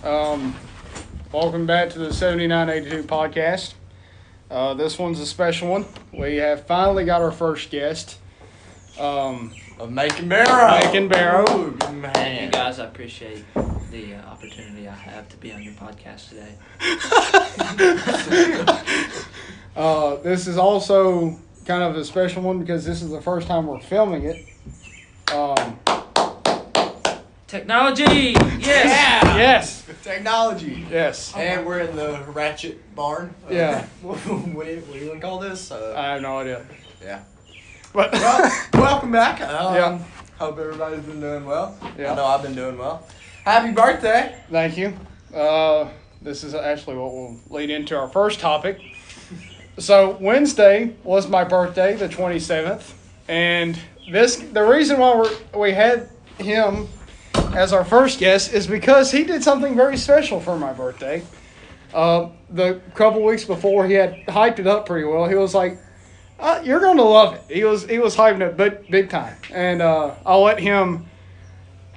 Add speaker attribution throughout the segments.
Speaker 1: Welcome back to the 7982 podcast. This one's a special one. We have finally got our first guest.
Speaker 2: Of Macon Barrow.
Speaker 1: Macon Barrow.
Speaker 2: Ooh, man.
Speaker 3: Thank you guys. I appreciate the opportunity I have to be on your podcast today.
Speaker 1: This is also kind of a special one because this is the first time we're filming it.
Speaker 3: Technology! Yes!
Speaker 2: Yeah.
Speaker 1: Yes.
Speaker 2: Technology.
Speaker 1: Yes.
Speaker 2: And we're in the Ratchet Barn.
Speaker 1: Yeah.
Speaker 2: What do you want to call this?
Speaker 1: I have no idea.
Speaker 2: Yeah.
Speaker 1: But
Speaker 2: Well, welcome back.
Speaker 1: Yeah.
Speaker 2: Hope everybody's been doing well.
Speaker 1: Yeah.
Speaker 2: I know I've been doing well. Happy birthday.
Speaker 1: Thank you. This is actually what will lead into our first topic. So Wednesday was my birthday, the 27th, and the reason why we had him as our first guest is because he did something very special for my birthday. The couple weeks before, he had hyped it up pretty well. He was like, "You're going to love it." He was hyping it big time, and I'll let him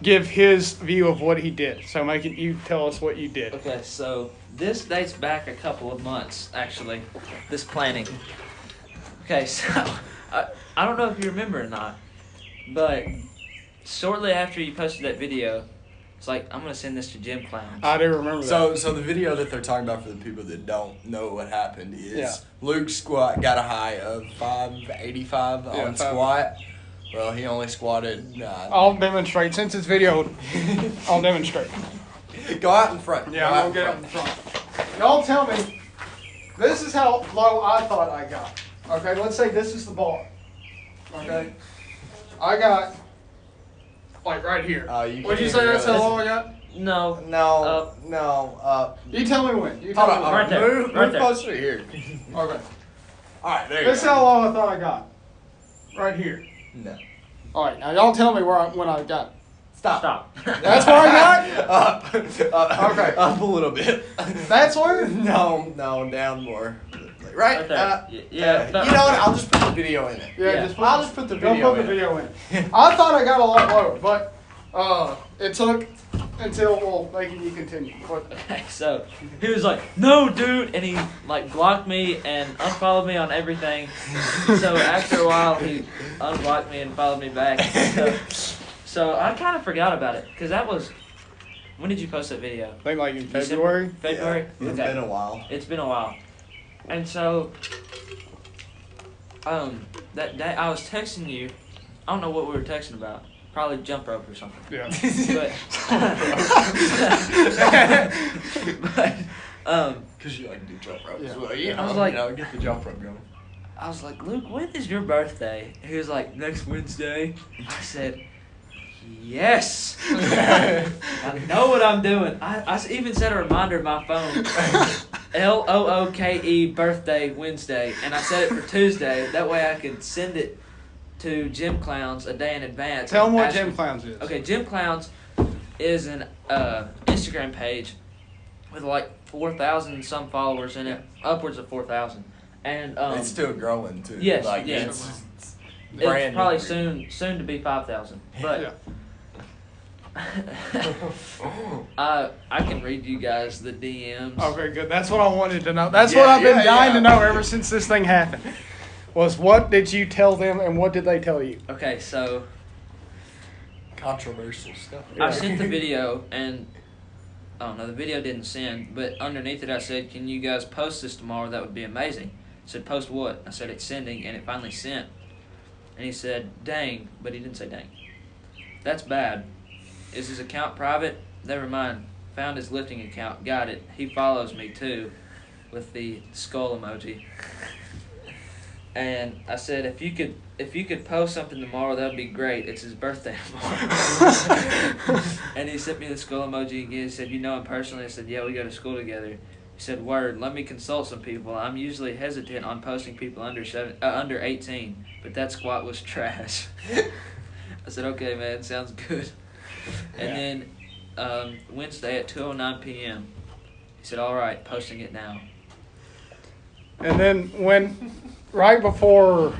Speaker 1: give his view of what he did. So, Macon, you tell us what you did.
Speaker 3: Okay, so this dates back a couple of months, actually, this planning. Okay, so I don't know if you remember or not, but shortly after you posted that video, it's like, I'm going to send this to Gym Clowns.
Speaker 1: I do remember that.
Speaker 2: So the video that they're talking about for the people that don't know what happened is
Speaker 1: Yeah.
Speaker 2: Luke's squat got a high of 585 on squat. Well, he only squatted.
Speaker 1: I'll demonstrate. Since it's video, I'll demonstrate.
Speaker 2: Go out in front.
Speaker 1: Yeah, I'm going to get up in front. Y'all tell me, this is how low I thought I got. Okay, let's say this is the bar. Okay? I got, like, right here. Would you say that's how low I got?
Speaker 3: No.
Speaker 2: No.
Speaker 1: You tell me when. You
Speaker 2: Hold
Speaker 1: tell me
Speaker 2: on.
Speaker 1: when.
Speaker 3: Right there.
Speaker 2: Move
Speaker 3: Right there.
Speaker 2: closer here.
Speaker 1: Okay.
Speaker 2: All right, there you
Speaker 1: This is
Speaker 2: go.
Speaker 1: how low I thought I got. Right here.
Speaker 2: No.
Speaker 1: All right, now y'all tell me when I got.
Speaker 3: Stop.
Speaker 1: That's where I got?
Speaker 2: Okay. Up a little bit.
Speaker 1: That's where?
Speaker 2: No, down more. Right?
Speaker 3: Right there. Yeah.
Speaker 2: You know what? I'll just put the video in it.
Speaker 3: Yeah.
Speaker 2: I'll just put the
Speaker 1: Don't
Speaker 2: video
Speaker 1: put the
Speaker 2: in.
Speaker 1: video in. I thought I got a lot lower, but it took until, Macon, you continue.
Speaker 3: Okay, so he was like, "No, dude," and he like blocked me and unfollowed me on everything. So after a while, he unblocked me and followed me back. So I kind of forgot about it because that was. When did you post that video?
Speaker 1: I think like in
Speaker 3: December?
Speaker 1: February.
Speaker 3: February.
Speaker 2: Yeah, it's been a while.
Speaker 3: It's been a while, and so that day I was texting you. I don't know what we were texting about. Probably jump rope or something.
Speaker 1: Yeah.
Speaker 2: Because you like to do jump rope
Speaker 1: Yeah.
Speaker 2: as well.
Speaker 3: I was like-
Speaker 2: get the jump rope going.
Speaker 3: I was like, "Luke, when is your birthday?" He was like, "Next Wednesday." I said, "Yes." I know what I'm doing. I even set a reminder in my phone. LOOKE birthday Wednesday, and I set it for Tuesday. That way I could send it to Gym Clowns a day in advance.
Speaker 1: Tell them what
Speaker 3: Ask
Speaker 1: Gym
Speaker 3: them-
Speaker 1: Clowns is.
Speaker 3: Okay, Gym Clowns is an Instagram page with like 4,000 some followers in it, upwards of 4,000, and
Speaker 2: It's still growing too.
Speaker 3: Yes,
Speaker 2: Like,
Speaker 3: yes.
Speaker 2: It's
Speaker 3: it's
Speaker 2: brand
Speaker 3: probably
Speaker 2: new.
Speaker 3: soon to be 5,000. But
Speaker 1: Yeah.
Speaker 3: I can read you guys the DMs.
Speaker 1: Okay, good. That's what I wanted to know. That's what I've been dying to know ever since this thing happened. Was what did you tell them and what did they tell you?
Speaker 3: Okay, so
Speaker 2: Controversial stuff.
Speaker 3: I sent the video and I don't know, the video didn't send, but underneath it I said, "Can you guys post this tomorrow? That would be amazing." He said, "Post what?" I said, "It's sending," and it finally sent. And he said, "Dang," but he didn't say dang. "That's bad. Is his account private? Never mind. Found his lifting account. Got it. He follows me too," with the skull emoji. And I said, if you could post something tomorrow, that would be great. It's his birthday tomorrow. And he sent me the skull emoji again. He said, "You know him personally?" I said, "Yeah, we go to school together." He said, "Word, let me consult some people. I'm usually hesitant on posting people under 18, but that squat was trash." I said, "Okay, man, sounds good." And then Wednesday at 2:09 p.m., he said, "All right, posting it now."
Speaker 1: And then right before,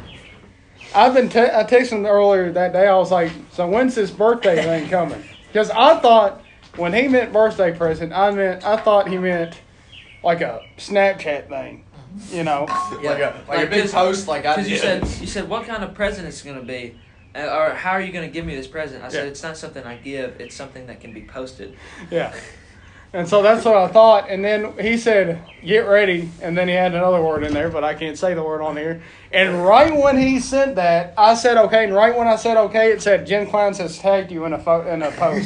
Speaker 1: I texted him earlier that day. I was like, "So when's this birthday thing coming?" Because I thought when he meant birthday present, I thought he meant like a Snapchat thing, you know.
Speaker 3: Yeah.
Speaker 2: Like a big post like I did.
Speaker 3: You said what kind of present it's gonna be, or how are you gonna give me this present? I said it's not something I give. It's something that can be posted.
Speaker 1: Yeah. And so that's what I thought. And then he said, "Get ready." And then he had another word in there, but I can't say the word on here. And right when he sent that, I said okay. And right when I said okay, it said Jim Clowns has tagged you in a post.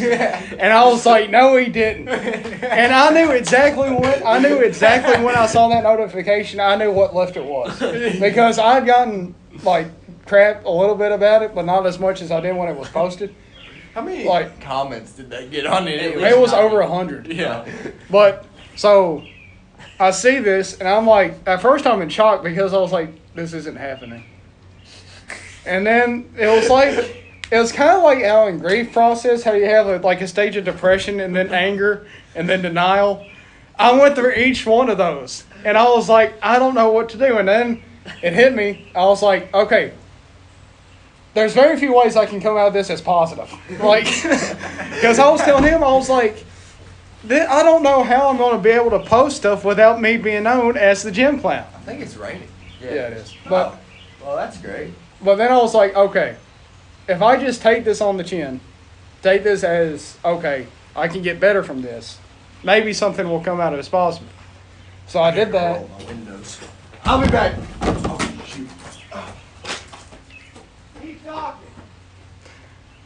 Speaker 1: And I was like, no, he didn't. And I knew exactly when I saw that notification. I knew what lift it was because I'd gotten like crap a little bit about it, but not as much as I did when it was posted.
Speaker 2: How many comments did they get on it?
Speaker 1: It was over 100.
Speaker 2: Yeah.
Speaker 1: But so I see this and I'm like, at first I'm in shock because I was like, this isn't happening. And then it was kind of like how in grief process, how you have a stage of depression and then anger and then denial. I went through each one of those and I was like, I don't know what to do. And then it hit me. I was like, okay, there's very few ways I can come out of this as positive. Like, because I was telling him, I was like, I don't know how I'm going to be able to post stuff without me being known as the gym clown.
Speaker 2: I think it's raining.
Speaker 1: Yeah, it is. But
Speaker 2: well, that's great.
Speaker 1: But then I was like, okay, if I just take this on the chin, take this as, okay, I can get better from this, maybe something will come out of it as positive. So I did that.
Speaker 2: Roll my windows.
Speaker 1: I'll be back.
Speaker 2: Oh, shoot.
Speaker 1: Keep talking.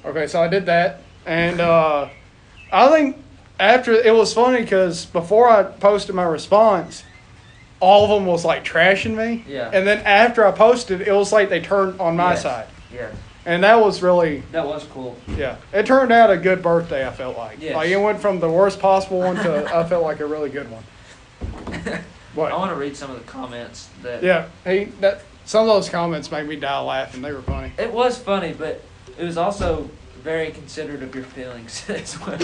Speaker 1: Okay, so I did that. And I think after, it was funny because before I posted my response, all of them was like trashing me.
Speaker 3: Yeah.
Speaker 1: And then after I posted, it was like they turned on my side.
Speaker 3: Yeah.
Speaker 1: And that was
Speaker 3: cool.
Speaker 1: Yeah. It turned out a good birthday, I felt like.
Speaker 3: Yes.
Speaker 1: Like it went from the worst possible one to I felt like a really good one. What?
Speaker 3: I want to read some of the comments that.
Speaker 1: Yeah. Some of those comments made me die laughing. They were funny.
Speaker 3: It was funny, but it was also very considerate of your feelings as well.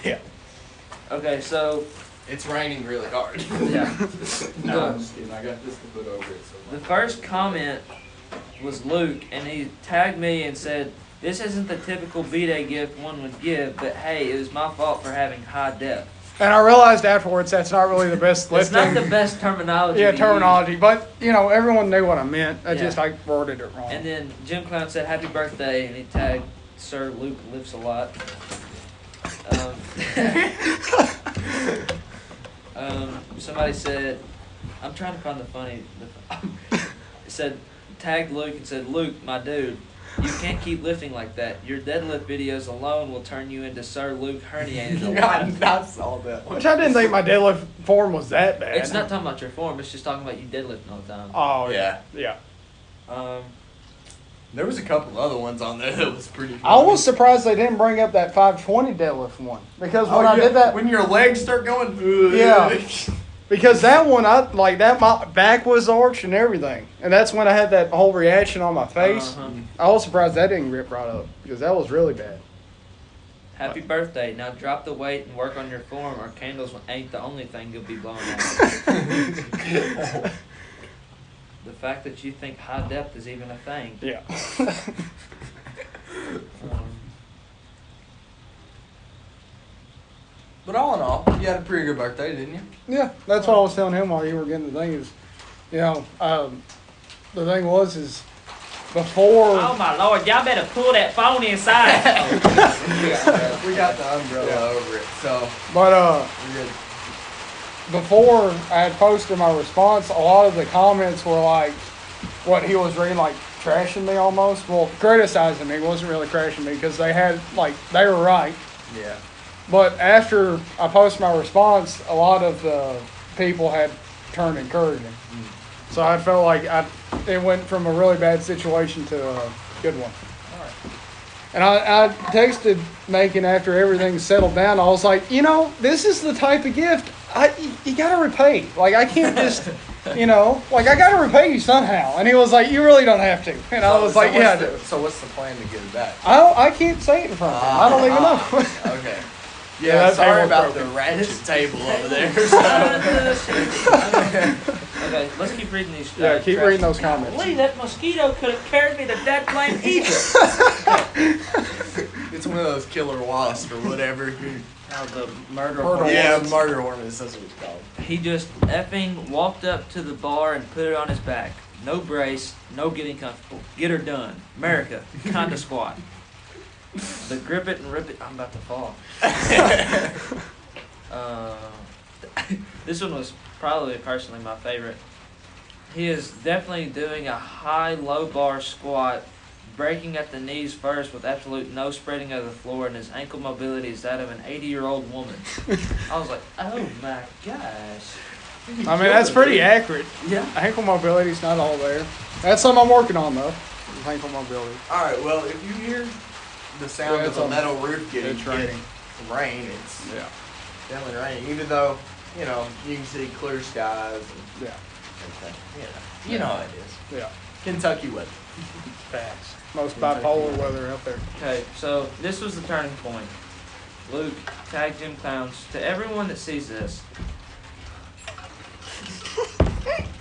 Speaker 1: Yeah.
Speaker 3: Okay, so.
Speaker 2: It's raining really hard.
Speaker 3: Yeah.
Speaker 2: No, I'm just kidding. I got this to put over it. So
Speaker 3: the first comment was Luke, and he tagged me and said, "This isn't the typical B-Day gift one would give, but hey, it was my fault for having high def."
Speaker 1: And I realized afterwards that's not really the best
Speaker 3: It's
Speaker 1: lifting.
Speaker 3: not the best terminology.
Speaker 1: Yeah,
Speaker 3: to
Speaker 1: terminology.
Speaker 3: use.
Speaker 1: But, everyone knew what I meant. I worded it wrong.
Speaker 3: And then Jim Clown said, "Happy birthday," and he tagged Sir Luke Lifts a Lot. Somebody said, I'm trying to find the funny. Said, tagged Luke and said, "Luke, my dude, you can't keep lifting like that. Your deadlift videos alone will turn you into Sir Luke herniated a lot."
Speaker 2: I saw that one.
Speaker 1: Which I didn't think my deadlift form was that bad.
Speaker 3: It's not talking about your form. It's just talking about you deadlifting all the time.
Speaker 1: Oh,
Speaker 2: Yeah.
Speaker 1: Yeah.
Speaker 2: There was a couple other ones on there that was pretty funny.
Speaker 1: I was surprised they didn't bring up that 520 deadlift one. Because when I did that.
Speaker 2: When your legs start going.
Speaker 1: Yeah. Because that one, my back was arched and everything. And that's when I had that whole reaction on my face.
Speaker 3: Uh-huh.
Speaker 1: I was surprised that didn't rip right up. Because that was really bad.
Speaker 3: Happy birthday. Now drop the weight and work on your form, or candles ain't the only thing you'll be blowing out. The fact that you think high depth is even a thing.
Speaker 1: Yeah.
Speaker 2: But all in all, you had a pretty good birthday, didn't you?
Speaker 1: Yeah, that's what I was telling him while you were getting the thing is, the thing is before.
Speaker 3: Oh my Lord, y'all better pull that phone inside.
Speaker 2: We got the umbrella over it, so.
Speaker 1: But,
Speaker 2: we're good.
Speaker 1: Before I had posted my response, a lot of the comments were like, what he was reading, like trashing me almost. Well, criticizing me, wasn't really trashing me because they were right.
Speaker 2: Yeah.
Speaker 1: But after I posted my response, a lot of the people had turned encouraging. So I felt like it went from a really bad situation to a good one.
Speaker 2: All right.
Speaker 1: And I texted Macon after everything settled down. I was like, this is the type of gift you got to repay. Like, I can't just, I got to repay you somehow. And he was like, you really don't have to. And I was like, yeah, I do.
Speaker 2: So what's the plan to get it back?
Speaker 1: I can't say it in front of him. I don't even know.
Speaker 2: Okay.
Speaker 1: Yeah,
Speaker 2: Yeah,
Speaker 1: that
Speaker 2: sorry
Speaker 1: table
Speaker 2: about
Speaker 1: broken.
Speaker 2: the ratchet table over there.
Speaker 3: Okay, let's keep reading these.
Speaker 1: Yeah, keep reading those comments.
Speaker 3: Lee, that mosquito could have carried me to Dead Plain Egypt.
Speaker 2: It's One of those killer wasps or whatever.
Speaker 3: The murder
Speaker 2: Yeah,
Speaker 3: hornets.
Speaker 2: murder hornets. That's what it's called.
Speaker 3: He just effing walked up to the bar and put it on his back. No brace, no getting comfortable. Get her done. America, kinda squat. The grip it and rip it. I'm about to fall. This one was probably personally my favorite. He is definitely doing a high-low bar squat, breaking at the knees first with absolute no spreading of the floor, and his ankle mobility is that of an 80-year-old woman. I was like, oh my gosh.
Speaker 1: I mean, that's pretty accurate.
Speaker 3: Yeah.
Speaker 1: Ankle mobility's not all there. That's something I'm working on, though. Is ankle mobility.
Speaker 2: All right. Well, if you hear the sound
Speaker 1: Yeah,
Speaker 2: of
Speaker 1: it's
Speaker 2: a
Speaker 1: on-
Speaker 2: metal roof getting
Speaker 1: it's raining.
Speaker 2: hit, rain, it's
Speaker 1: Yeah.
Speaker 2: definitely raining. Even though, you know, you can see clear skies and
Speaker 1: Yeah.
Speaker 2: everything. You know how it is.
Speaker 1: Yeah.
Speaker 2: Kentucky weather.
Speaker 1: Facts. Most bipolar weather out there.
Speaker 3: Okay, so this was the turning point. Luke, tag Gym Clowns. To everyone that sees this,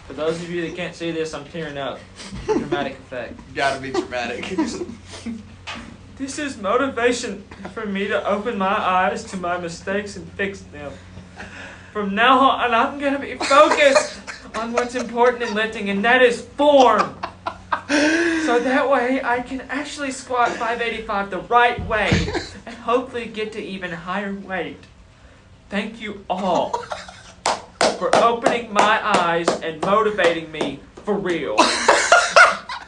Speaker 3: for those of you that can't see this, I'm tearing up. Dramatic effect.
Speaker 2: Gotta be dramatic.
Speaker 3: This is motivation for me to open my eyes to my mistakes and fix them. From now on, I'm going to be focused on what's important in lifting, and that is form. So that way, I can actually squat 585 the right way and hopefully get to even higher weight. Thank you all for opening my eyes and motivating me for real.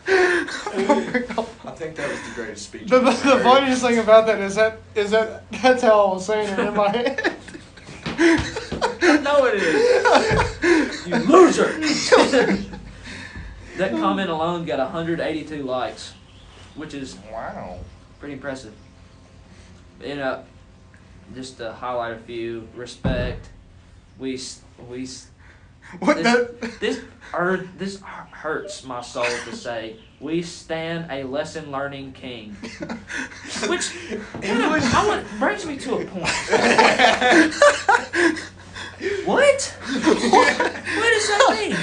Speaker 2: I think that was the greatest speech.
Speaker 1: The
Speaker 2: I've ever heard.
Speaker 1: funniest thing about that is that's how I was saying it in my head.
Speaker 3: I know it is. You loser. That comment alone got 182 likes, which is
Speaker 2: Wow.
Speaker 3: pretty impressive. You know, just to highlight a few. Respect. We
Speaker 1: What
Speaker 3: this,
Speaker 1: the?
Speaker 3: this hurts my soul to say. We stand a lesson learning king, which brings me to a point. What? What does that mean?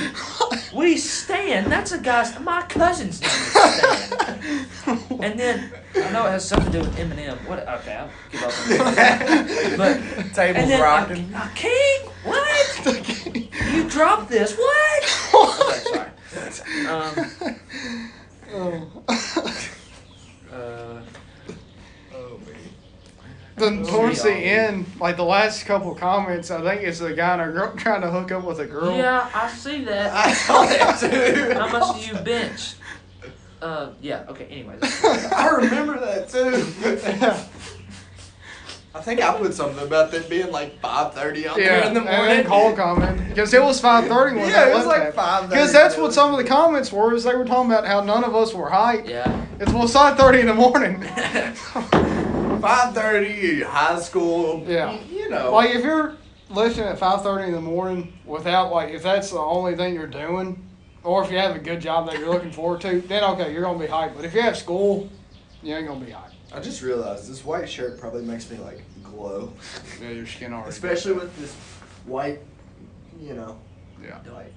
Speaker 3: We stand. That's a guy's. My cousin's name is Stan. And then I know it has something to do with Eminem. What? Okay, I'll give up on that. But
Speaker 2: Tables
Speaker 3: and then
Speaker 2: rocking.
Speaker 3: a king? What? You dropped this? What? Okay, sorry.
Speaker 2: Oh man.
Speaker 1: Then towards the end, like the last couple comments, I think it's the guy and a girl trying to hook up with a girl.
Speaker 3: Yeah, I see that.
Speaker 2: I saw that too.
Speaker 3: How much do you bench? Yeah. Okay. Anyways.
Speaker 2: I remember that too. I think I put something about that being like 5:30 out there in the
Speaker 1: and
Speaker 2: morning.
Speaker 1: then Cole commented because it was 5:30 when
Speaker 2: Yeah,
Speaker 1: that
Speaker 2: it was
Speaker 1: left
Speaker 2: like
Speaker 1: happened.
Speaker 2: 5:30.
Speaker 1: Because that's what some of the comments were. Is they were talking about how none of us were hyped.
Speaker 3: Yeah.
Speaker 1: It's 5:30 in the morning.
Speaker 2: 5:30, high school.
Speaker 1: Yeah.
Speaker 2: You know.
Speaker 1: Like if you're lifting at 5:30 in the morning without if that's the only thing you're doing, or if you have a good job that you're looking forward to, then okay, you're gonna be hyped. But if you have school, you ain't gonna be hyped.
Speaker 2: I just realized this white shirt probably makes me like glow,
Speaker 1: Yeah, your skin already.
Speaker 2: especially with this white, you know.
Speaker 1: Yeah.
Speaker 2: Like.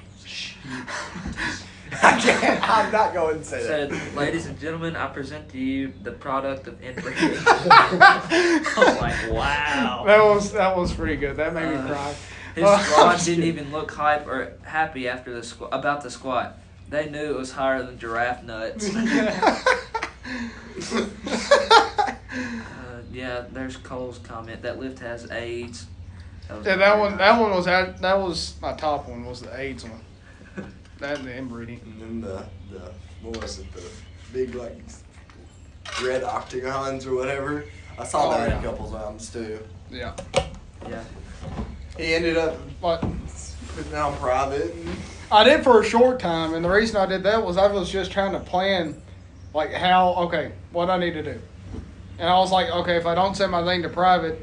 Speaker 2: I can't. I'm not going to say that.
Speaker 3: Said, ladies and gentlemen, I present to you the product of inbreeding. I was like, wow.
Speaker 1: That was pretty good. That made me cry.
Speaker 3: His squad didn't even look hype or happy after about the squat. They knew it was higher than giraffe nuts. Yeah, there's Cole's comment. That lift has AIDS. Was
Speaker 1: Yeah, that one was my top one. Was the AIDS one. That and the inbreeding.
Speaker 2: And then the what was it? The big like red octagons or whatever. I saw that
Speaker 1: yeah.
Speaker 2: a couple times too.
Speaker 1: Yeah.
Speaker 3: Yeah.
Speaker 2: He ended up
Speaker 1: But
Speaker 2: putting it on private.
Speaker 1: I did for a short time, and the reason I did that was I was just trying to plan, what I need to do. And I was like, okay, if I don't send my thing to private,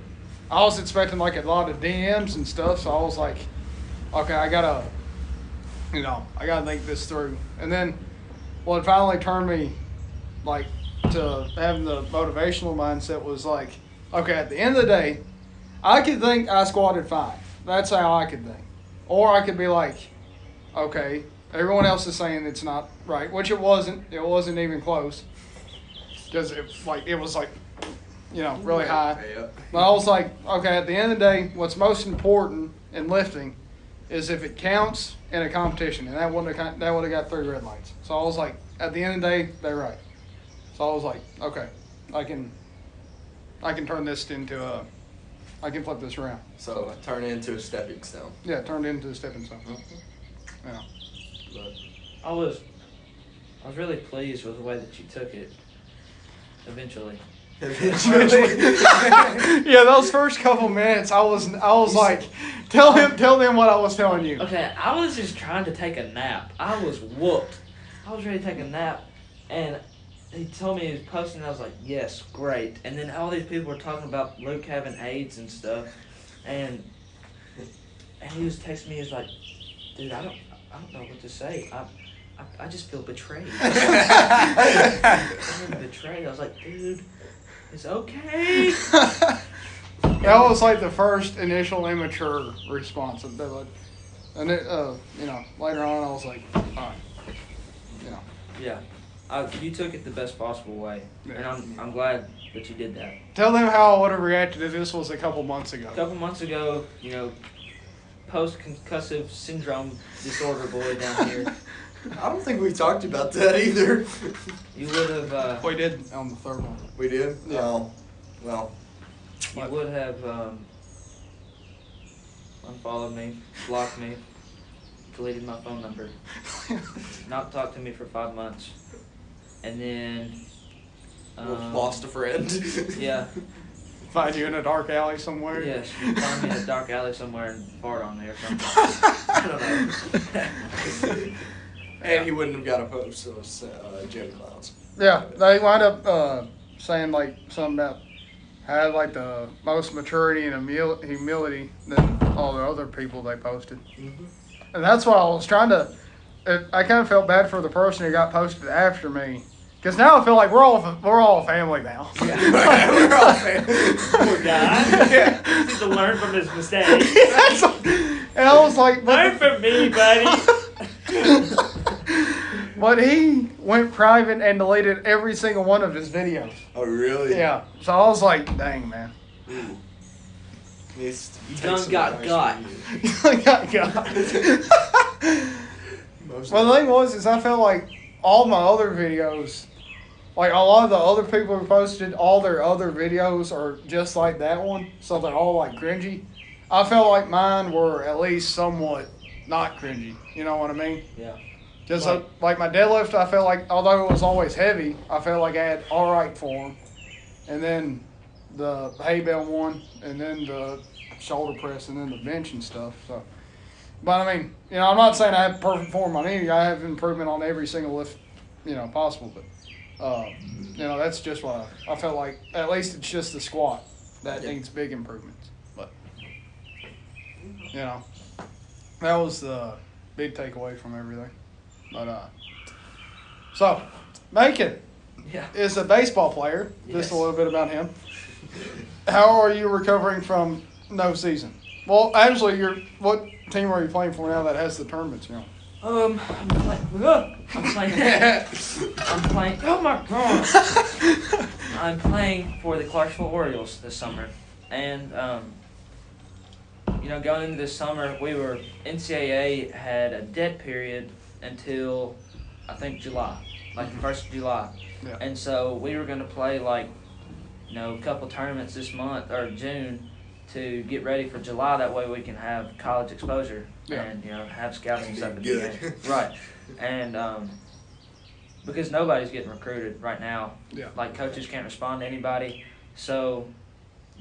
Speaker 1: I was expecting like a lot of DMs and stuff, so I was like, okay, I gotta think this through. And then what finally turned me like to having the motivational mindset was like, okay, at the end of the day, I could think I squatted 5. That's how I could think. Or I could be like, okay, everyone else is saying it's not right, which it wasn't. It wasn't even close. Because it was like really high.
Speaker 2: Yeah.
Speaker 1: But I was like, okay, at the end of the day, what's most important in lifting is if it counts in a competition, and that would have got 3 red lights. So I was like, at the end of the day, they're right. So I was like, okay, I can turn this into I can flip this around.
Speaker 2: So turn it into a stepping stone.
Speaker 1: Yeah, turned into a stepping stone. Yeah.
Speaker 2: But
Speaker 3: I was really pleased with the way that you took it. Eventually.
Speaker 1: Yeah, those first couple minutes, I was like, tell them what I was telling you.
Speaker 3: Okay, I was just trying to take a nap. I was whooped. I was ready to take a nap, and he told me he was posting, and I was like, yes, great. And then all these people were talking about Luke having AIDS and stuff, and he was texting me. He was like, dude, I don't know what to say. I just feel betrayed. I feel betrayed. I was like, dude, it's okay.
Speaker 1: That was like the first initial immature response of that. And it, later on, I was like, all right,
Speaker 3: Yeah. You took it the best possible way,
Speaker 1: Yeah.
Speaker 3: and I'm glad that you did that.
Speaker 1: Tell them how I would have reacted if this was a couple months ago.
Speaker 3: A couple months ago, post-concussive syndrome disorder boy down here,
Speaker 2: I don't think we talked about that either.
Speaker 3: you would have
Speaker 1: We did on the third one.
Speaker 2: We did?
Speaker 1: Yeah.
Speaker 2: Oh, well.
Speaker 3: you would have unfollowed me, blocked me, deleted my phone number, not talked to me for 5 months, and then
Speaker 2: Lost a friend.
Speaker 3: yeah.
Speaker 1: Find you in a dark alley somewhere.
Speaker 3: Yes, you find me in a dark alley somewhere and fart on me or something. I don't know.
Speaker 2: And he wouldn't have got a post of gym clowns.
Speaker 1: Yeah, they wind up saying like something about had like the most maturity and humility than all the other people they posted.
Speaker 2: Mm-hmm.
Speaker 1: And that's what I was trying to. I kind of felt bad for the person who got posted after me, because now I feel like we're all a family now.
Speaker 2: Yeah. We're all fans.
Speaker 3: Poor guy.
Speaker 1: Yeah.
Speaker 3: He needs to learn from his mistakes.
Speaker 1: And I was like,
Speaker 3: Learn from me, buddy.
Speaker 1: but he went private and deleted every single one of his videos.
Speaker 2: Oh, really?
Speaker 1: Yeah. So I was like, dang, man.
Speaker 2: Ooh. Needs to
Speaker 3: You
Speaker 2: take
Speaker 3: done
Speaker 2: some
Speaker 3: got
Speaker 2: advice
Speaker 3: got.
Speaker 2: from you.
Speaker 1: Well, the thing is I felt like all my other videos, like a lot of the other people who posted, all their other videos are just like that one, so they're all like cringy. I felt like mine were at least somewhat not cringy. You know what I mean?
Speaker 3: Yeah.
Speaker 1: Just like my deadlift, I felt like although it was always heavy, I felt like I had all right form, and then the hay bale one, and then the shoulder press, and then the bench and stuff. So, but I mean, I'm not saying I have perfect form on any. I have improvement on every single lift, possible. But that's just what I felt like. At least it's just the squat that needs big improvements. But that was the big takeaway from everything. But so Macon
Speaker 3: Yeah.
Speaker 1: is a baseball player.
Speaker 3: Yes.
Speaker 1: Just a little bit about him. How are you recovering from no season? Well, actually, what team are you playing for now that has the tournaments?
Speaker 3: I'm playing. Oh my god! I'm playing for the Clarksville Orioles this summer, and going into this summer, NCAA had a dead period until I think July, like the 1st of July,
Speaker 1: Yeah.
Speaker 3: and so we were going to play a couple tournaments this month or June to get ready for July. That way we can have college exposure and have scouting and stuff at the
Speaker 2: Good.
Speaker 3: game. Right, and because nobody's getting recruited right now.
Speaker 1: Yeah.
Speaker 3: Like coaches can't respond to anybody. So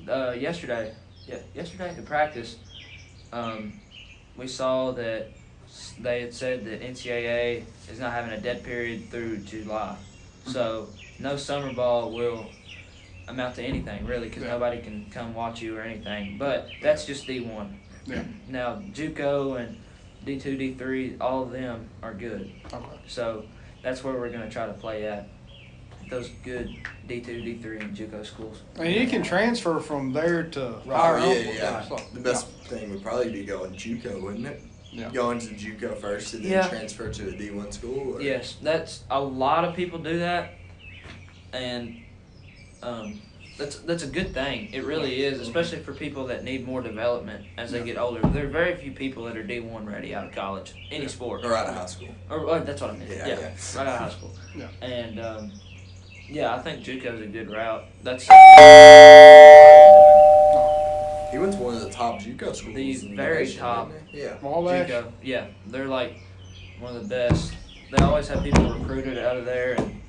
Speaker 3: yesterday in practice, we saw that they had said that NCAA is not having a dead period through July. So no summer ball will amount to anything really, because nobody can come watch you or anything. But that's just D1.
Speaker 1: Yeah.
Speaker 3: Now JUCO and D2, D3, all of them are good.
Speaker 1: Okay.
Speaker 3: So that's where we're going to try to play at. Those good D2, D3, and JUCO schools.
Speaker 1: And you can transfer from there to
Speaker 2: Oh,
Speaker 1: our
Speaker 2: yeah.
Speaker 1: So,
Speaker 2: The best thing would probably be going JUCO, wouldn't it?
Speaker 1: Yeah.
Speaker 2: Going to JUCO first and then
Speaker 3: Yeah.
Speaker 2: transfer to a D1 school? Or?
Speaker 3: Yes, that's a lot of people do that, and That's a good thing. It really is, especially for people that need more development as they get older. There are very few people that are D1 ready out of college, any sport.
Speaker 2: Or out of high school.
Speaker 3: Or that's what I meant. Yeah, right out of high school.
Speaker 1: Yeah.
Speaker 3: And I think JUCO's a good route. That's
Speaker 2: He went to one of the top JUCO schools.
Speaker 3: the
Speaker 2: in
Speaker 3: very
Speaker 2: nation,
Speaker 3: top.
Speaker 2: didn't he? Yeah.
Speaker 1: Wabash.
Speaker 3: JUCO. Yeah, they're like one of the best. They always have people recruited out of there and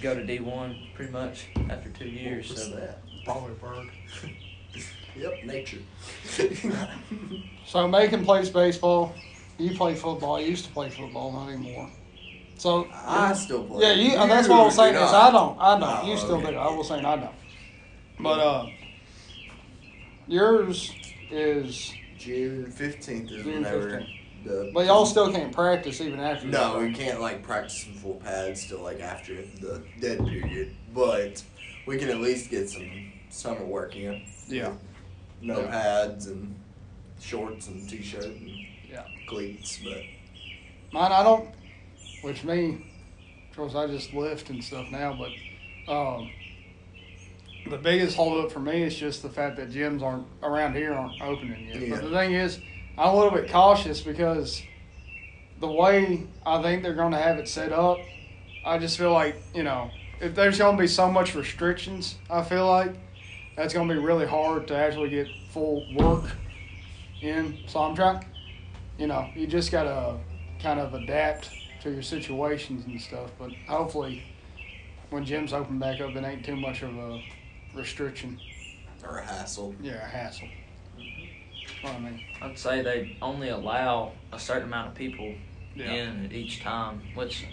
Speaker 3: go to D1 pretty much after 2 years.
Speaker 2: What's
Speaker 3: So
Speaker 2: that?
Speaker 1: Probably a bird.
Speaker 2: Yep, nature.
Speaker 1: So Macon plays baseball. You play football. You used to play football, not anymore. So
Speaker 2: I still play.
Speaker 1: yeah, you. That's what I was saying.
Speaker 2: do
Speaker 1: Is
Speaker 2: not.
Speaker 1: I don't.
Speaker 2: Oh,
Speaker 1: You still
Speaker 2: okay.
Speaker 1: do. I was saying I don't. But yours is.
Speaker 2: June 15th is
Speaker 1: June
Speaker 2: whenever
Speaker 1: 15th.
Speaker 2: the.
Speaker 1: But y'all still can't practice even after.
Speaker 2: No, we can't like practice in full pads till like after the dead period. But we can at least get some summer work in.
Speaker 1: Yeah.
Speaker 2: No
Speaker 1: Yeah.
Speaker 2: pads and shorts and t-shirt and
Speaker 1: Yeah.
Speaker 2: cleats, but
Speaker 1: Mine, I don't. Which me, of course, I just lift and stuff now. But the biggest holdup for me is just the fact that gyms around here aren't opening yet.
Speaker 2: Yeah.
Speaker 1: But the thing is, I'm a little bit cautious because the way I think they're going to have it set up, I just feel like, if there's going to be so much restrictions, I feel like that's going to be really hard to actually get full work in. So I'm trying, you just got to kind of adapt to your situations and stuff. But hopefully when gyms open back up, it ain't too much of a restriction.
Speaker 2: or a hassle.
Speaker 1: Yeah, a hassle. What I mean.
Speaker 3: I'd say they only allow a certain amount of people
Speaker 1: Yeah.
Speaker 3: in at each time, which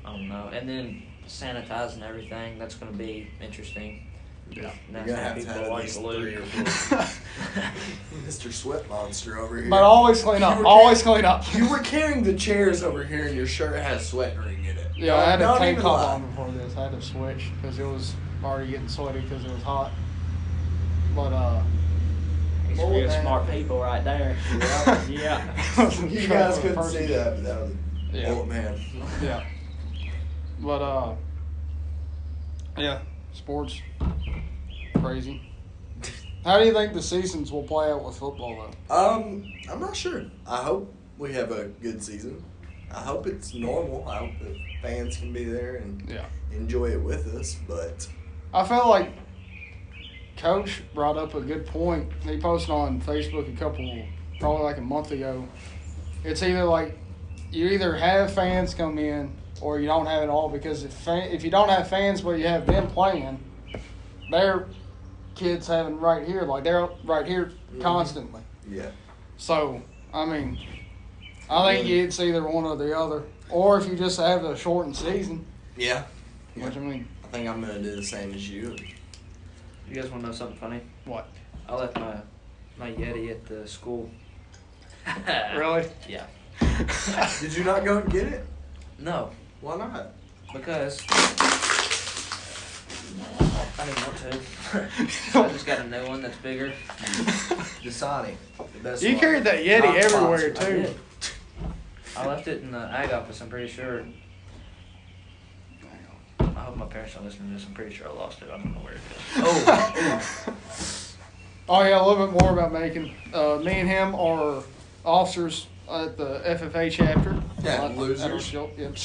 Speaker 3: I don't know. And then sanitizing everything, that's going to be interesting.
Speaker 1: Yeah.
Speaker 2: You're gonna have to have at least 3 or 4. Mr. Sweat Monster over here.
Speaker 1: But always clean up.
Speaker 2: You were
Speaker 1: Always clean up.
Speaker 2: You were carrying the chairs over here, and your shirt had a sweat ring in it.
Speaker 1: Yeah, I had a
Speaker 2: Don't
Speaker 1: tank
Speaker 2: even
Speaker 1: top
Speaker 2: lie.
Speaker 1: on before this. I had to switch because it was already getting sweaty because it was hot. But
Speaker 3: These
Speaker 1: Well,
Speaker 3: real
Speaker 1: man.
Speaker 3: smart people right there. Yeah.
Speaker 2: You guys couldn't see that, but that was
Speaker 1: Yeah.
Speaker 2: bullet man.
Speaker 1: Yeah. But yeah, sports crazy. How do you think the seasons will play out with football though?
Speaker 2: I'm not sure. I hope we have a good season. I hope it's normal. I hope the fans can be there and
Speaker 1: Yeah.
Speaker 2: enjoy it with us. But
Speaker 1: I feel like Coach brought up a good point. He posted on Facebook probably like a month ago. It's either like you either have fans come in or you don't have it all, because if you don't have fans but you have them playing, they're kids having right here, like they're right here constantly.
Speaker 2: yeah,
Speaker 1: So, I mean, I think it's either one or the other. Or if you just have a shortened season,
Speaker 2: yeah.
Speaker 1: which I mean,
Speaker 2: I think I'm gonna do the same as you.
Speaker 3: You guys want to know something funny?
Speaker 1: what?
Speaker 3: I left my Yeti at the school.
Speaker 1: Really?
Speaker 3: Yeah.
Speaker 2: Did you not go and get it?
Speaker 3: No,
Speaker 2: Why not?
Speaker 3: because I didn't want to. So I just got a new one that's bigger.
Speaker 2: Dasani, the best
Speaker 1: You
Speaker 2: one.
Speaker 1: carried that Yeti
Speaker 2: Not
Speaker 1: everywhere
Speaker 2: sponsored.
Speaker 3: I
Speaker 1: too.
Speaker 3: did. I left it in the ag office, I'm pretty sure. I hope my parents don't listen to this. I'm pretty sure I lost it. I don't know where it is.
Speaker 2: Oh,
Speaker 1: Oh yeah, a little bit more about Macon. Me and him are officers at the FFA chapter.
Speaker 2: Yeah,
Speaker 1: At our
Speaker 2: losers.
Speaker 1: school. Yep.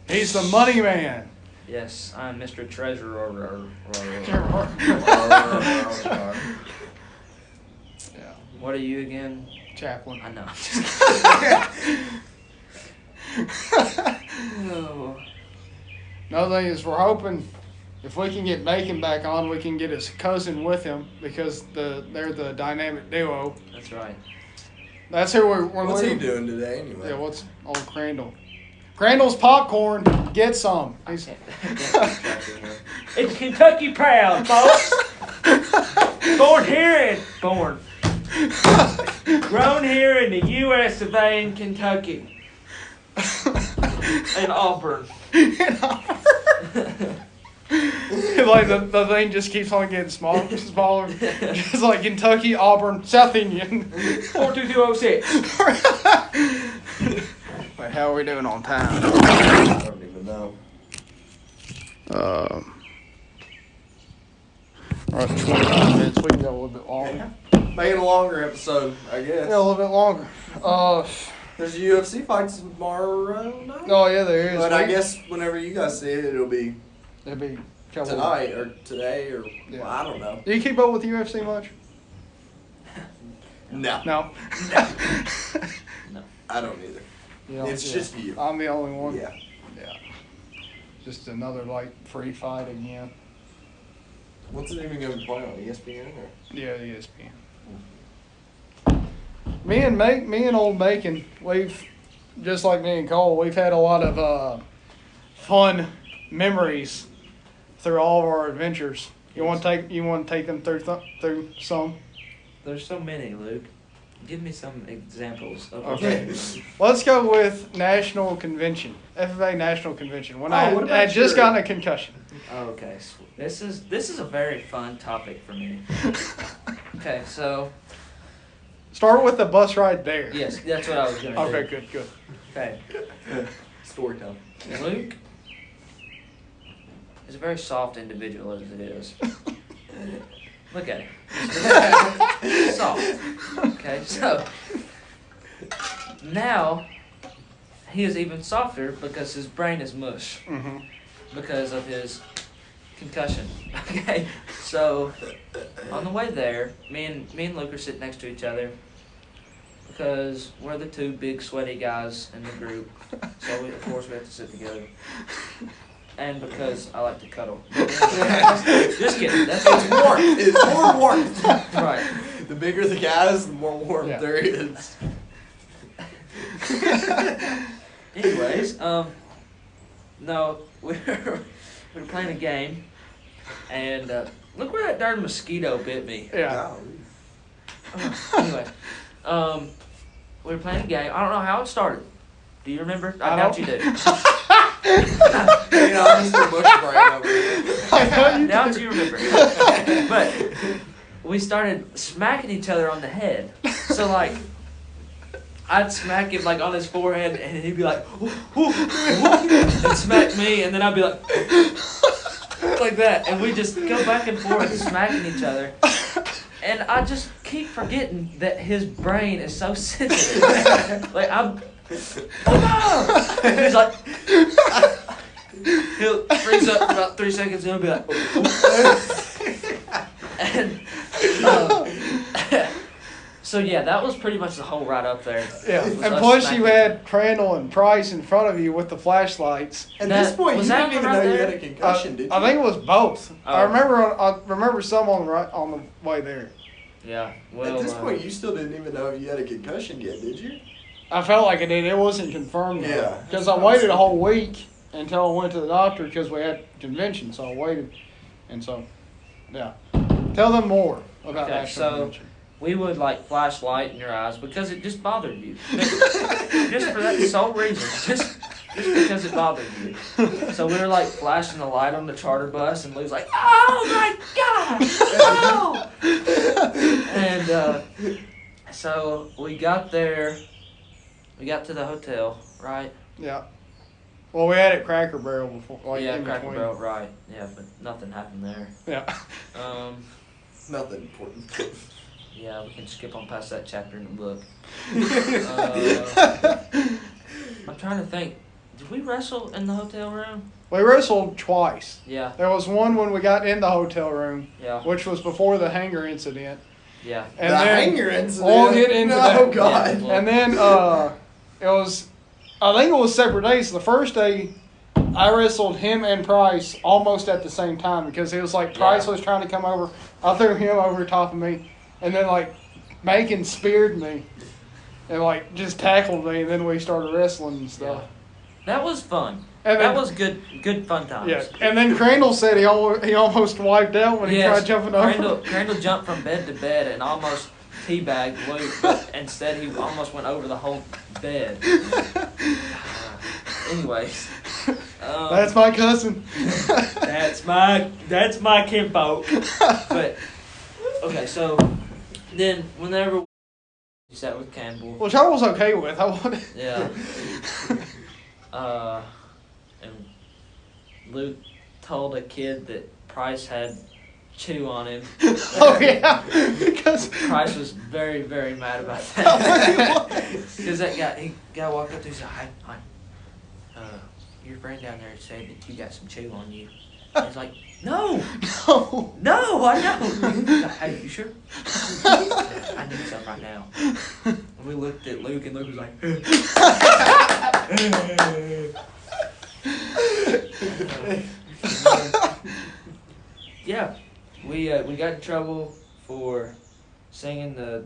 Speaker 1: He's the money man.
Speaker 3: Yes, I'm Mr. Treasurer.
Speaker 1: Yeah,
Speaker 3: What are you again?
Speaker 1: chaplain.
Speaker 3: I know.
Speaker 1: Oh. Another thing is we're hoping if we can get Macon back on, we can get his cousin with him because they're the dynamic duo.
Speaker 3: That's right.
Speaker 1: That's who we're
Speaker 2: What's he
Speaker 1: looking.
Speaker 2: doing today anyway?
Speaker 1: Yeah, what's old Crandall? Crandall's popcorn. Get some. He's
Speaker 3: It's Kentucky proud, folks. Born here grown here in the U.S. of A. in Kentucky. In Auburn.
Speaker 1: Like the thing just keeps on getting smaller, smaller. Just like Kentucky, Auburn, South Indian.
Speaker 3: 42206.
Speaker 1: Wait, how are we doing on time?
Speaker 2: I don't even know.
Speaker 1: Or 25 minutes. We can go a little bit longer.
Speaker 2: Make it a longer episode, I guess.
Speaker 1: Yeah, a little bit longer.
Speaker 2: There's UFC fights tomorrow night.
Speaker 1: Oh yeah, there is.
Speaker 2: But I guess whenever you guys see it, it'll be tonight or today or well, I don't know.
Speaker 1: Do you keep up with UFC much?
Speaker 2: No.
Speaker 1: No.
Speaker 3: No.
Speaker 2: I don't either. It's just you.
Speaker 1: I'm the only one.
Speaker 2: Yeah.
Speaker 1: Yeah. Just another free fight again.
Speaker 2: What's it even going to play on ESPN or?
Speaker 1: Yeah, ESPN. Me and old Macon, we've just like me and Cole, we've had a lot of fun memories through all of our adventures. You want to take them through some?
Speaker 3: There's so many, Luke. Give me some examples of
Speaker 1: Okay. Let's go with National Convention, FFA National Convention. When I had just gotten a concussion.
Speaker 3: Okay, this is a very fun topic for me. Okay, so
Speaker 1: Start with the bus ride there.
Speaker 3: yes, that's what I was gonna do.
Speaker 1: Okay, good.
Speaker 3: Okay,
Speaker 2: Story time.
Speaker 3: Luke is a very soft individual as it is. Look at him. Soft. Okay, so now he is even softer because his brain is mush
Speaker 1: Mm-hmm.
Speaker 3: because of his concussion. Okay, so on the way there, me and Luke are sitting next to each other because we're the two big sweaty guys in the group. So of course we have to sit together. And because I like to cuddle. Just kidding. That's
Speaker 2: It's warmth. It's more warmth.
Speaker 3: right.
Speaker 2: The bigger the guys, the more warmth
Speaker 1: Yeah.
Speaker 2: there is.
Speaker 3: Anyways, no, we're playing a game, and look where that darn mosquito bit me.
Speaker 1: Yeah.
Speaker 3: Anyway, we were playing a game. I don't know how it started. Do you remember? I
Speaker 1: I
Speaker 3: doubt
Speaker 1: don't.
Speaker 3: you do.
Speaker 2: You know, I'm Mr. Bush brain over here.
Speaker 1: I know you
Speaker 3: Doubt
Speaker 1: do.
Speaker 3: you remember. But we started smacking each other on the head. So like, I'd smack him like on his forehead, and he'd be like, "Whoo, whoo, whoo," and smack me, and then I'd be like that, and we just go back and forth smacking each other. And I just keep forgetting that his brain is so sensitive. Like I'm, oh no! And he's like, he'll freeze up for about 3 seconds, and he'll be like, and so yeah, that was pretty much the whole ride up there.
Speaker 1: Yeah,
Speaker 3: Was
Speaker 1: and
Speaker 3: us
Speaker 1: plus
Speaker 3: smacking
Speaker 1: you had Crandall and Price in front of you with the flashlights.
Speaker 2: At
Speaker 3: That-
Speaker 2: this point,
Speaker 3: was
Speaker 2: you
Speaker 3: that
Speaker 2: didn't even
Speaker 3: right
Speaker 2: know you
Speaker 3: there?
Speaker 2: had a concussion, did you?
Speaker 1: I think it was both.
Speaker 3: Oh.
Speaker 1: I remember some on the way there.
Speaker 3: Yeah, well,
Speaker 2: At this point, you still didn't even know if you had a concussion yet, did you?
Speaker 1: I felt like I did. It wasn't confirmed.
Speaker 2: Yeah.
Speaker 1: Because I waited a whole week until I went to the doctor because we had convention, so I waited, and so, yeah. Tell them more about
Speaker 3: Okay,
Speaker 1: National
Speaker 3: so-
Speaker 1: Convention.
Speaker 3: we would like flash light in your eyes because it just bothered you. Just for that sole reason. Just because it bothered you. So we were like flashing the light on the charter bus, and Lou's like, "Oh my God! Oh!" And so we got there. We got to the hotel, right?
Speaker 1: Yeah. Well, we had it Cracker Barrel before,
Speaker 3: yeah,
Speaker 1: in
Speaker 3: Cracker
Speaker 1: between.
Speaker 3: Barrel, right? Yeah, but nothing happened there.
Speaker 1: Yeah.
Speaker 2: Nothing important.
Speaker 3: Yeah, we can skip on past that chapter in the book. I'm trying to think. Did we wrestle in the hotel room?
Speaker 1: We wrestled twice.
Speaker 3: Yeah,
Speaker 1: There was one when we got in the hotel room,
Speaker 3: yeah,
Speaker 1: which was before the hanger incident.
Speaker 3: yeah.
Speaker 1: And
Speaker 2: the
Speaker 1: then
Speaker 2: hanger incident.
Speaker 1: we'll get into that.
Speaker 2: Oh, God.
Speaker 3: Yeah.
Speaker 1: And then it was, I think it was separate days. The first day, I wrestled him and Price almost at the same time because it was like Price
Speaker 3: Yeah.
Speaker 1: was trying to come over. I threw him over top of me, and then like Macon speared me and like just tackled me, and then we started wrestling and stuff.
Speaker 3: Yeah. That was fun.
Speaker 1: And
Speaker 3: That
Speaker 1: then,
Speaker 3: was good fun times.
Speaker 1: yeah. And then Crandall said he almost wiped out when he tried jumping over.
Speaker 3: Crandall jumped from bed to bed and almost teabagged Luke, but instead he almost went over the whole bed. Anyways.
Speaker 1: That's my cousin.
Speaker 3: That's my kinfolk. But okay, so then whenever you sat with Campbell,
Speaker 1: Which I was okay with. I wanted.
Speaker 3: yeah, and Luke told a kid that Price had chew on him.
Speaker 1: Oh yeah, because
Speaker 3: Price was very, very mad about that. Because that guy walked up to him and said, "Hi, your friend down there said that you got some chew on you." And he's like, "No, I don't." Hey, you sure? I need some right now. And we looked at Luke, and Luke was like, yeah, we got in trouble for singing the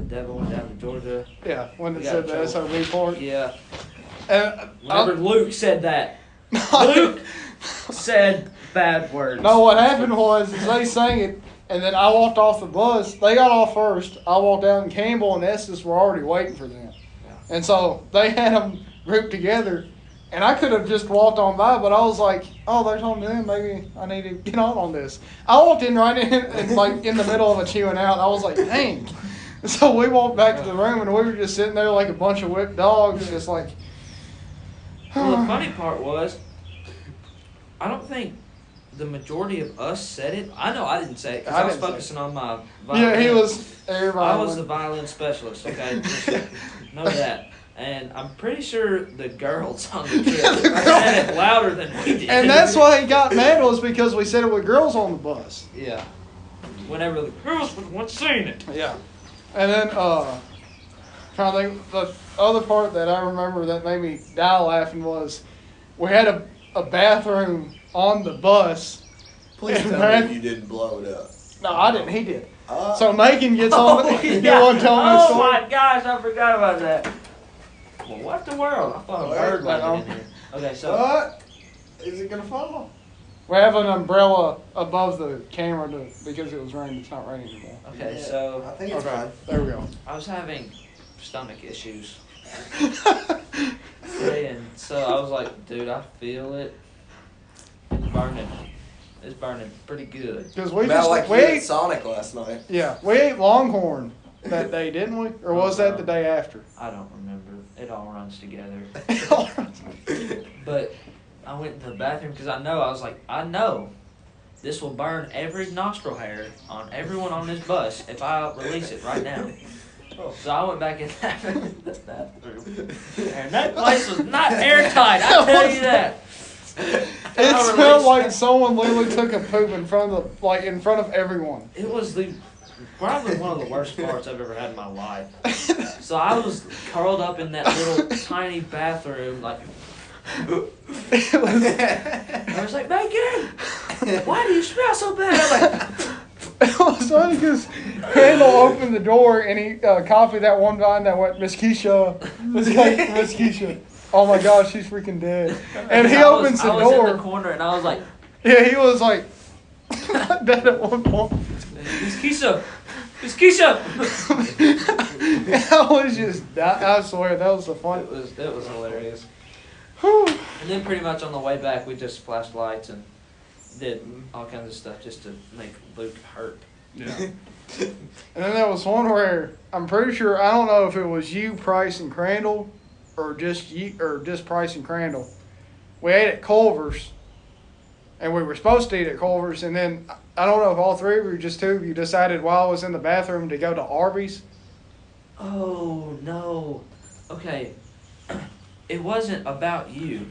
Speaker 3: devil went down to Georgia.
Speaker 1: yeah, when it
Speaker 3: We
Speaker 1: said
Speaker 3: got
Speaker 1: the
Speaker 3: in trouble.
Speaker 1: SOB part.
Speaker 3: Yeah.
Speaker 1: And
Speaker 3: Whenever Luke said that, Luke said bad words.
Speaker 1: no, what happened was is they sang it, and then I walked off the bus. They got off first. I walked out, and Campbell and Estes were already waiting for them.
Speaker 3: Yeah.
Speaker 1: And so they had them grouped together, and I could have just walked on by, but I was like, oh, they're talking to them. Maybe I need to get on this. I walked in right in, and like in the middle of a chewing out. I was like, dang. So we walked back to the room, and we were just sitting there like a bunch of whipped dogs, just like.
Speaker 3: Well, the funny part was, I don't think the majority of us said it. I know I didn't say it because I was
Speaker 1: didn't say
Speaker 3: focusing on my violin.
Speaker 1: Yeah, he was. Everybody.
Speaker 3: I was the violin specialist, okay? Just know that. And I'm pretty sure the girls on the trip said it louder than we did.
Speaker 1: And that's why he got mad was because we said it with girls on the bus.
Speaker 3: Yeah. Whenever the girls were the ones saying it.
Speaker 1: Yeah. And then, trying to think, the other part that I remember that made me die laughing was we had a bathroom on the bus.
Speaker 2: Please
Speaker 1: And
Speaker 2: tell me you didn't blow it up.
Speaker 1: No, I didn't. He did. So Macon gets on. You
Speaker 3: Yeah.
Speaker 1: want to tell me the
Speaker 3: Oh
Speaker 1: story?
Speaker 3: my gosh, I forgot about that. Well, what the world? I thought a bird landed in here. Okay, so.
Speaker 2: What? Is it gonna fall?
Speaker 1: We have an umbrella above the camera because it was raining. It's not raining anymore.
Speaker 3: Okay,
Speaker 2: Yeah,
Speaker 3: so
Speaker 2: I think it's fine.
Speaker 1: There we go.
Speaker 3: I was having stomach issues today, and so I was like, dude, I feel it. It's burning. It's burning pretty good.
Speaker 1: Because we
Speaker 2: About
Speaker 1: just
Speaker 2: like
Speaker 1: we
Speaker 2: you at
Speaker 1: ate.
Speaker 2: Sonic last night.
Speaker 1: Yeah, we ate Longhorn that day, didn't we? Or was that the day after?
Speaker 3: I don't remember. It all runs together. But I went into the bathroom because I was like, I know this will burn every nostril hair on everyone on this bus if I release it right now. So I went back in the bathroom, and that place was not airtight. I tell you that.
Speaker 1: It smelled like someone literally took a poop in front of in front of everyone.
Speaker 3: It was probably one of the worst farts I've ever had in my life. So I was curled up in that little tiny bathroom, like. I was like, Macon, why do you smell so bad? I'm like,
Speaker 1: It was funny because Randall opened the door and he copied that one line that went, Miss Keisha. Miss Keisha. Oh my gosh, she's freaking dead. And he opens the
Speaker 3: I was
Speaker 1: door.
Speaker 3: in the corner and I was like,
Speaker 1: Yeah, he was like, that at one point.
Speaker 3: Miss Keisha. Miss Keisha.
Speaker 1: I was just, I swear, that was the fun.
Speaker 3: It was hilarious.
Speaker 1: Whew.
Speaker 3: And then pretty much on the way back, we just flashed lights and did all kinds of stuff just to make Luke hurt.
Speaker 1: Yeah. And then there was one where I'm pretty sure, I don't know if it was you, Price, and Crandall, or just Price and Crandall. We ate at Culver's, and we were supposed to eat at Culver's, and then I don't know if all three of you, just two of you, decided while I was in the bathroom to go to Arby's.
Speaker 3: Oh, no. Okay. It wasn't about you.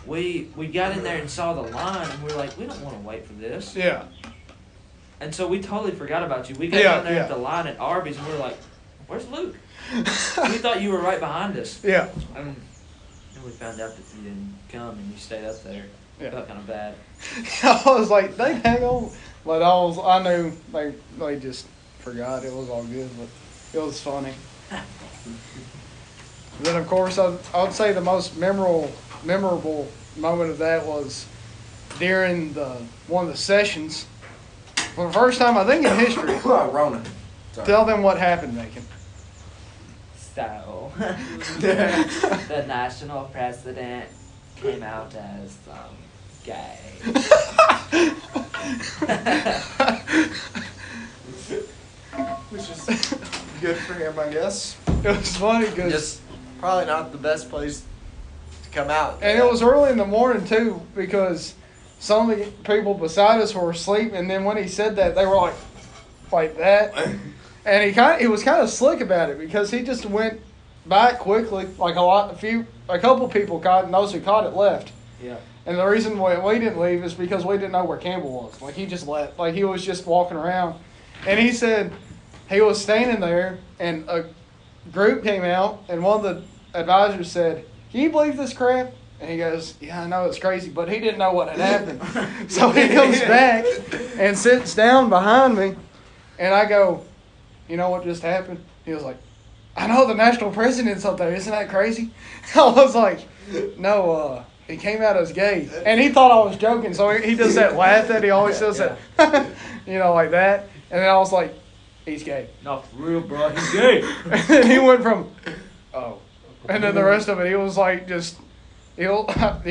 Speaker 3: We got in there and saw the line, and we were like, we don't want to wait for this.
Speaker 1: Yeah.
Speaker 3: And so we totally forgot about you. We got down there at the line at Arby's, and we were like, where's Luke? We thought you were right behind us.
Speaker 1: Yeah.
Speaker 3: And we found out that you didn't come, and you stayed up there.
Speaker 1: Yeah.
Speaker 3: Felt kind of bad.
Speaker 1: I was like, they hang on. But I knew they just forgot. It was all good, but it was funny. Then, of course, I would say the most memorable moment of that was during one of the sessions. For the first time, I think in history.
Speaker 2: Rona. Sorry.
Speaker 1: Tell them what happened, Macon.
Speaker 3: So, the national president came out as gay.
Speaker 2: Which is good for him, I guess.
Speaker 1: It was funny because.
Speaker 2: Just probably not the best place to come out.
Speaker 1: And it was early in the morning, too, because some of the people beside us were asleep, and then when he said that, they were like that. And he was kind of slick about it because he just went back quickly. Like a couple people caught, and those who caught it left.
Speaker 3: Yeah.
Speaker 1: And the reason why we didn't leave is because we didn't know where Campbell was. Like, he just left. Like, he was just walking around. And he said he was standing there, and a group came out, and one of the advisors said, "Can you believe this crap?" And he goes, "Yeah, I know, it's crazy," but he didn't know what had happened. So he comes back and sits down behind me, and I go, "You know what just happened?" He was like, "I know, the national president's up there. Isn't that crazy?" I was like, "No, he came out as gay." And he thought I was joking, so he does that laugh that he always does that, like that. And then I was like, "He's gay."
Speaker 3: Not for real, bro. He's gay.
Speaker 1: And then he went from, "Oh." And then the rest of it, he was like he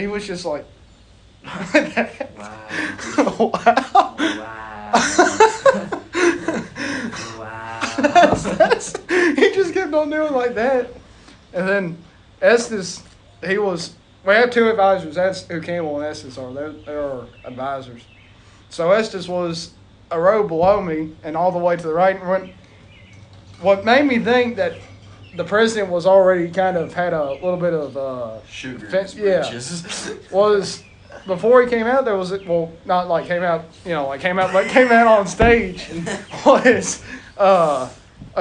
Speaker 1: was just like,
Speaker 3: Wow.
Speaker 1: Wow.
Speaker 3: Wow.
Speaker 1: He just kept on doing like that. And then Estes, we have two advisors. That's who Campbell and Estes are. They are advisors. So Estes was a row below me and all the way to the right. And what made me think that the president was already kind of had a little bit of
Speaker 2: Sugar.
Speaker 1: was before he came out, there was not like came out, came out on stage was a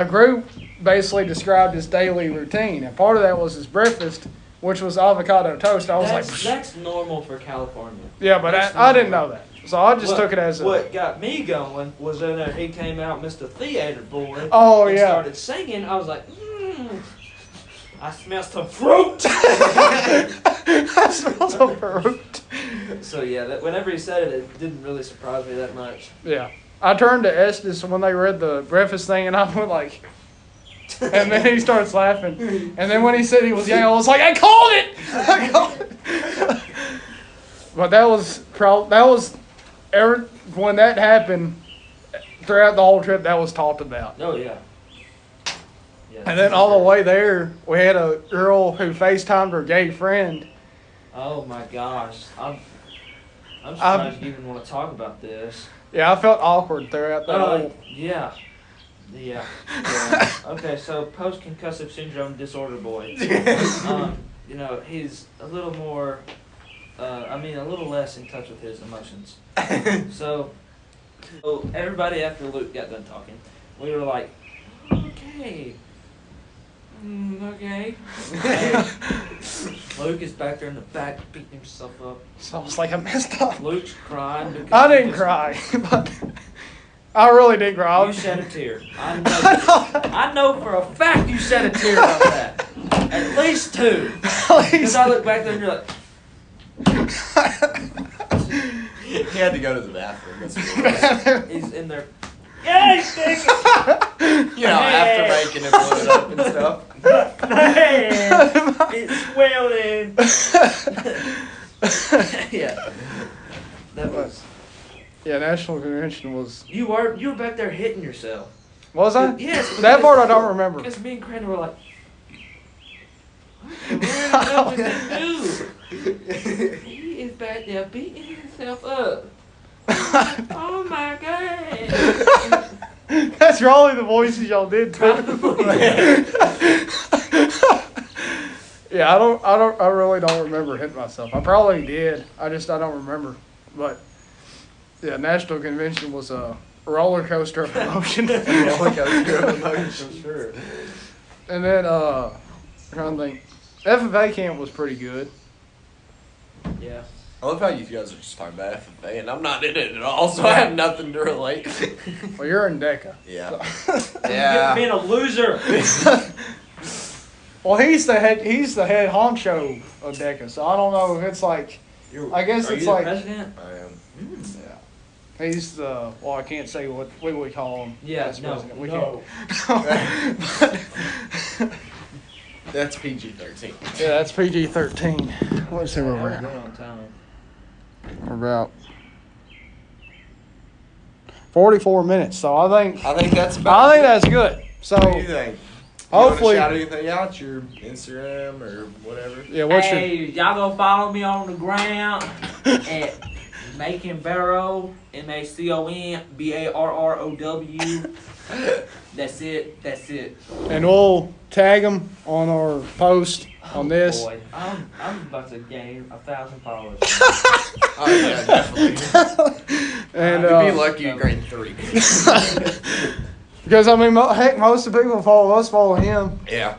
Speaker 1: group basically described his daily routine, and part of that was his breakfast, which was avocado toast. I was
Speaker 3: that's normal for California.
Speaker 1: Yeah, but I didn't know that, so I just took it as
Speaker 3: what got me going was that he came out, Mr. Theater Boy.
Speaker 1: Oh,
Speaker 3: and
Speaker 1: yeah.
Speaker 3: Started singing. I was like, I smell some fruit.
Speaker 1: I smell some fruit.
Speaker 3: So yeah, whenever he said it, it didn't really surprise me that much.
Speaker 1: Yeah, I turned to Estes when they read the breakfast thing, and I went like, and then he starts laughing, and then when he said he was young, I was like, I called it. But that was when that happened. Throughout the whole trip, that was talked about.
Speaker 3: Oh yeah.
Speaker 1: And then all the way there, we had a girl who FaceTimed her gay friend.
Speaker 3: Oh my gosh, I'm surprised you even want to talk about this.
Speaker 1: Yeah, I felt awkward throughout that whole.
Speaker 3: Yeah. Okay, so post-concussive syndrome disorder boy. He's a little more, a little less in touch with his emotions. So everybody after Luke got done talking, we were like, okay. Okay. Luke is back there in the back beating himself up.
Speaker 1: So I was like, I messed up.
Speaker 3: Luke's crying.
Speaker 1: I didn't cry, but I really did cry.
Speaker 3: You shed a tear. I know for a fact you shed a tear about that. At least two. Because I look back there and you're like...
Speaker 2: He had to go to the bathroom. That's what
Speaker 3: He's in there. Yeah, he's thinking.
Speaker 2: After making it blow it up and stuff.
Speaker 3: Man, it's swelling. Yeah. That was...
Speaker 1: Yeah, National Convention was...
Speaker 3: You were back there hitting yourself.
Speaker 1: Was I?
Speaker 3: Yes.
Speaker 1: That part I don't remember.
Speaker 3: Because me and Crandall were like... What the hell did he do? He is back there beating himself up. Oh my God.
Speaker 1: That's probably the voices y'all did too. Yeah, I really don't remember hitting myself. I probably did. I don't remember. But yeah, National Convention was a roller coaster of emotion.
Speaker 2: Roller coaster of emotion, sure.
Speaker 1: And then I'm trying to think. FFA camp was pretty good.
Speaker 3: Yeah.
Speaker 2: I love how you guys are just talking about FFA, and I'm not in it at all, so I have nothing to relate.
Speaker 1: Well, you're in DECA.
Speaker 2: Yeah.
Speaker 1: So.
Speaker 2: Yeah.
Speaker 3: Being a loser.
Speaker 1: Well, he's the head honcho of DECA, so I don't know if it's like. I guess
Speaker 3: Are
Speaker 1: it's
Speaker 3: you
Speaker 1: like.
Speaker 3: the president?
Speaker 2: I am.
Speaker 1: Yeah. He's the. Well, I can't say what we would call him.
Speaker 3: Yeah.
Speaker 1: as
Speaker 3: No.
Speaker 1: president. We
Speaker 3: No.
Speaker 1: can't.
Speaker 2: That's PG-13.
Speaker 1: Yeah, that's PG-13. Let's see where we're at.
Speaker 3: on time.
Speaker 1: We're about 44 minutes, so I think
Speaker 2: that's about
Speaker 1: that's good. So
Speaker 2: what do you think?
Speaker 1: hopefully,
Speaker 2: you want to shout anything out, your Instagram or whatever?
Speaker 1: yeah. What's your
Speaker 3: Hey, y'all go follow me on the ground at Macon Barrow, MaconBarrow. That's it. That's it.
Speaker 1: And we'll tag them on our post on this.
Speaker 3: Boy, I'm about to gain 1,000 followers.
Speaker 2: Oh yeah, definitely.
Speaker 1: And
Speaker 2: You'd be lucky you gained 3.
Speaker 1: because I mean, heck, most of the people who follow us follow him.
Speaker 2: Yeah.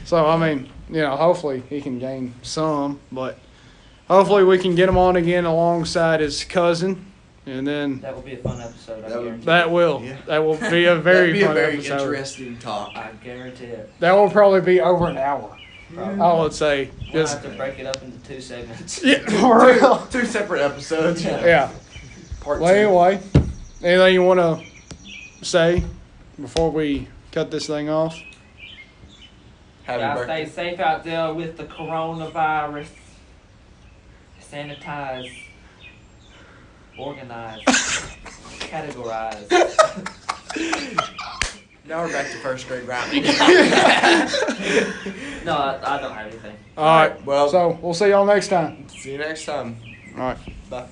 Speaker 1: So I mean, hopefully he can gain some, but hopefully we can get him on again alongside his cousin, and then
Speaker 3: That will be a fun episode. I guarantee.
Speaker 1: that will be a very
Speaker 2: That'd be
Speaker 1: fun
Speaker 2: a very
Speaker 1: episode.
Speaker 2: interesting talk.
Speaker 3: I guarantee it.
Speaker 1: That will probably be over an hour.
Speaker 3: Probably.
Speaker 1: I would say.
Speaker 3: We'll
Speaker 1: Just,
Speaker 3: have to break it up into 2 segments.
Speaker 1: yeah, for real.
Speaker 2: 2 separate episodes.
Speaker 1: Yeah.
Speaker 2: Part
Speaker 1: Well,
Speaker 2: 2.
Speaker 1: anyway, anything you want to say before we cut this thing off?
Speaker 2: Happy
Speaker 3: Y'all
Speaker 2: birthday.
Speaker 3: stay safe out there with the coronavirus. Sanitize. Organize. Categorize.
Speaker 2: Now we're back to first grade rhyming.
Speaker 3: No, I don't have anything.
Speaker 1: All right.
Speaker 2: Well,
Speaker 1: So we'll see y'all next time.
Speaker 2: see you next time.
Speaker 1: All right.
Speaker 2: Bye.